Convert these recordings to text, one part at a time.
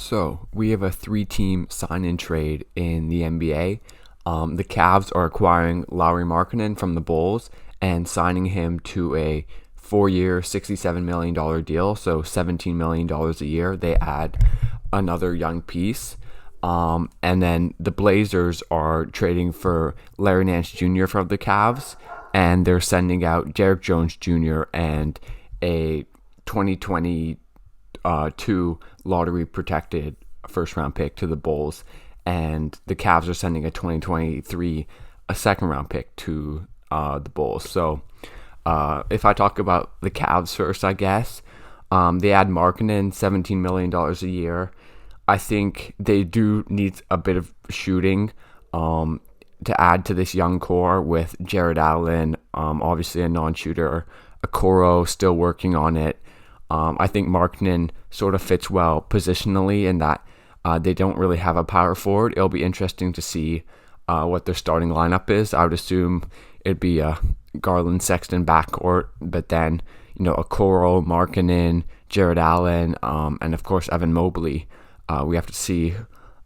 So we have a three-team sign-in trade in the NBA. The Cavs are acquiring Lauri Markkanen from the Bulls and signing him to a 4-year, $67 million deal, so $17 million a year. They add another young piece. And then the Blazers are trading for Larry Nance Jr. from the Cavs, and they're sending out Derrick Jones Jr. and a 2022 lottery protected first round pick to the Bulls, and the Cavs are sending a 2023 a second round pick to the Bulls. So if I talk about the Cavs first, I guess they add Markkanen $17 million a year. I think they do need a bit of shooting to add to this young core with Jared Allen, obviously a non-shooter, Okoro still working on it. I think Markkanen sort of fits well positionally in that they don't really have a power forward. It'll be interesting to see what their starting lineup is. I would assume it'd be a Garland-Sexton backcourt, but then, Okoro, Markkanen, Jared Allen, and of course Evan Mobley. We have to see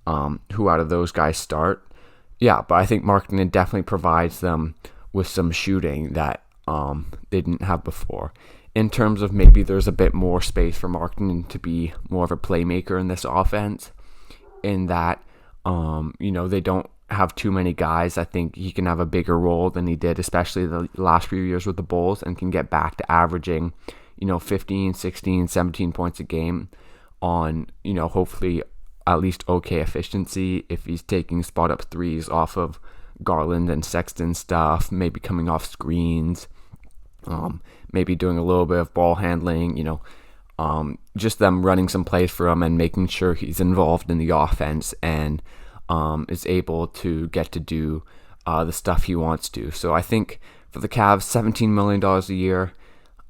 who out of those guys start. Yeah, but I think Markkanen definitely provides them with some shooting that they didn't have before. In terms of maybe there's a bit more space for Markkanen to be more of a playmaker in this offense, in that, they don't have too many guys. I think he can have a bigger role than he did, especially the last few years with the Bulls, and can get back to averaging, 15, 16, 17 points a game on, hopefully at least okay efficiency if he's taking spot up threes off of Garland and Sexton stuff, maybe coming off screens, maybe doing a little bit of ball handling, just them running some plays for him and making sure he's involved in the offense and is able to get to do the stuff he wants to. So I think for the Cavs, $17 million a year,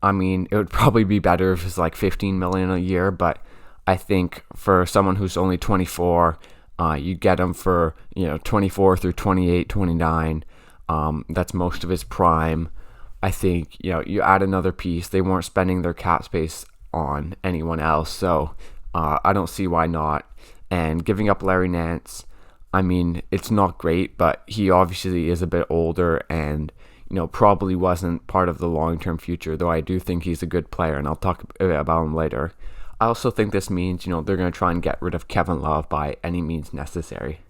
it would probably be better if it's like $15 million a year, but I think for someone who's only 24, you get him for 24 through 28, 29. That's most of his prime. I think you add another piece. They weren't spending their cap space on anyone else, so I don't see why not. And giving up Larry Nance, it's not great, but he obviously is a bit older and probably wasn't part of the long-term future. Though I do think he's a good player, and I'll talk a bit about him later. I also think this means, they're going to try and get rid of Kevin Love by any means necessary.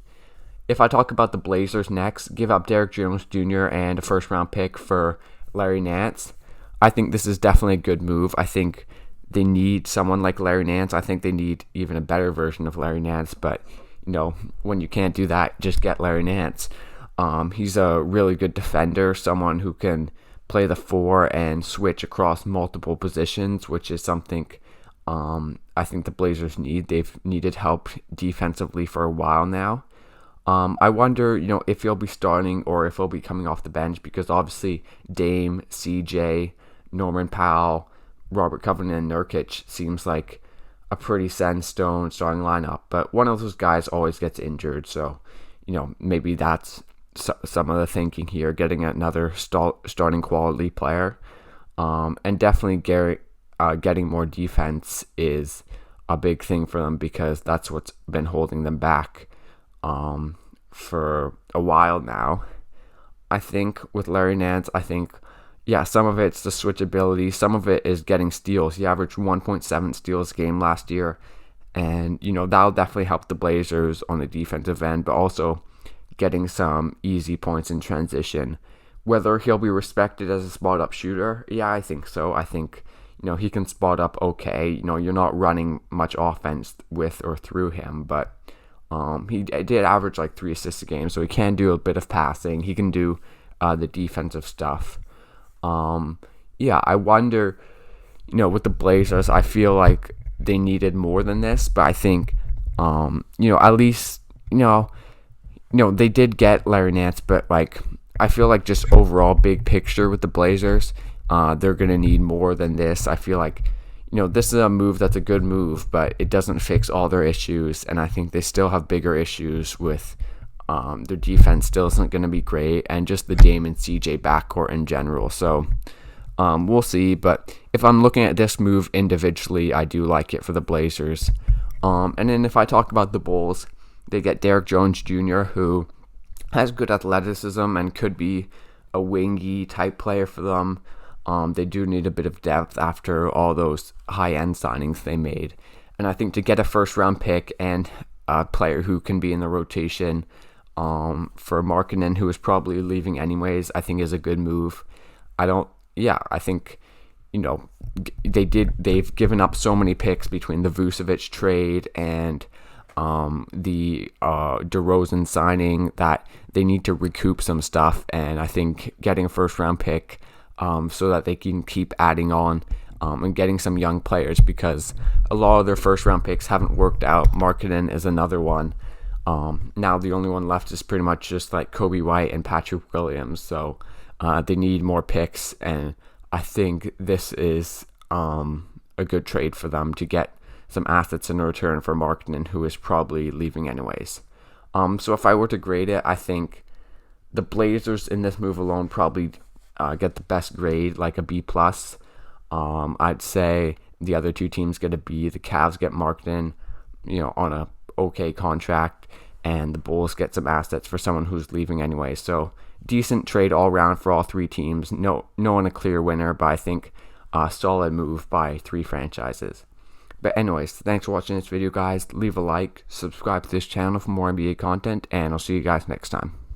If I talk about the Blazers next, give up Derrick Jones Jr. and a first-round pick for Larry Nance. I think this is definitely a good move. I think they need someone like Larry Nance. I think they need even a better version of Larry Nance, but, when you can't do that, just get Larry Nance. He's a really good defender, someone who can play the four and switch across multiple positions, which is something I think the Blazers need. They've needed help defensively for a while now. I wonder, if he'll be starting or if he'll be coming off the bench, because obviously Dame, CJ, Norman Powell, Robert Covington, and Nurkic seems like a pretty sandstone starting lineup. But one of those guys always gets injured, so maybe that's some of the thinking here, getting another starting quality player, and definitely getting more defense is a big thing for them, because that's what's been holding them back for a while now. I think with Larry Nance, some of it's the switchability, some of it is getting steals. He averaged 1.7 steals a game last year, and that'll definitely help the Blazers on the defensive end, but also getting some easy points in transition. Whether he'll be respected as a spot up shooter, yeah, I think so. I think he can spot up okay. You're not running much offense with or through him, but he did average like 3 assists a game, so he can do a bit of passing. He can do the defensive stuff. I wonder, with the Blazers, I feel like they needed more than this, but I think, at least, they did get Larry Nance, but I feel like just overall big picture with the Blazers, they're going to need more than this. I feel like, this is a move that's a good move, but it doesn't fix all their issues, and I think they still have bigger issues with their defense still isn't going to be great, and just the Dame and CJ backcourt in general. So we'll see, but if I'm looking at this move individually, I do like it for the Blazers. And then if I talk about the Bulls, they get Derrick Jones Jr., who has good athleticism and could be a wingy type player for them. They do need a bit of depth after all those high-end signings they made. And I think to get a first-round pick and a player who can be in the rotation for Markkanen, who is probably leaving anyways, I think is a good move. I think, they've given up so many picks between the Vucevic trade and the DeRozan signing that they need to recoup some stuff. And I think getting a first round pick so that they can keep adding on and getting some young players, because a lot of their first round picks haven't worked out. Markkanen is another one. Now the only one left is pretty much just like Kobe White and Patrick Williams. So they need more picks, and I think this is a good trade for them to get some assets in return for Markkanen, who is probably leaving anyways. So if I were to grade it, I think the Blazers in this move alone probably get the best grade, like a B+. I'd say the other two teams get a B. The Cavs get Markkanen, on a okay contract, and the Bulls get some assets for someone who's leaving anyway. So decent trade all around for all three teams. No one a clear winner, but I think a solid move by three franchises. But anyways, thanks for watching this video, guys. Leave a like, subscribe to this channel for more NBA content, and I'll see you guys next time.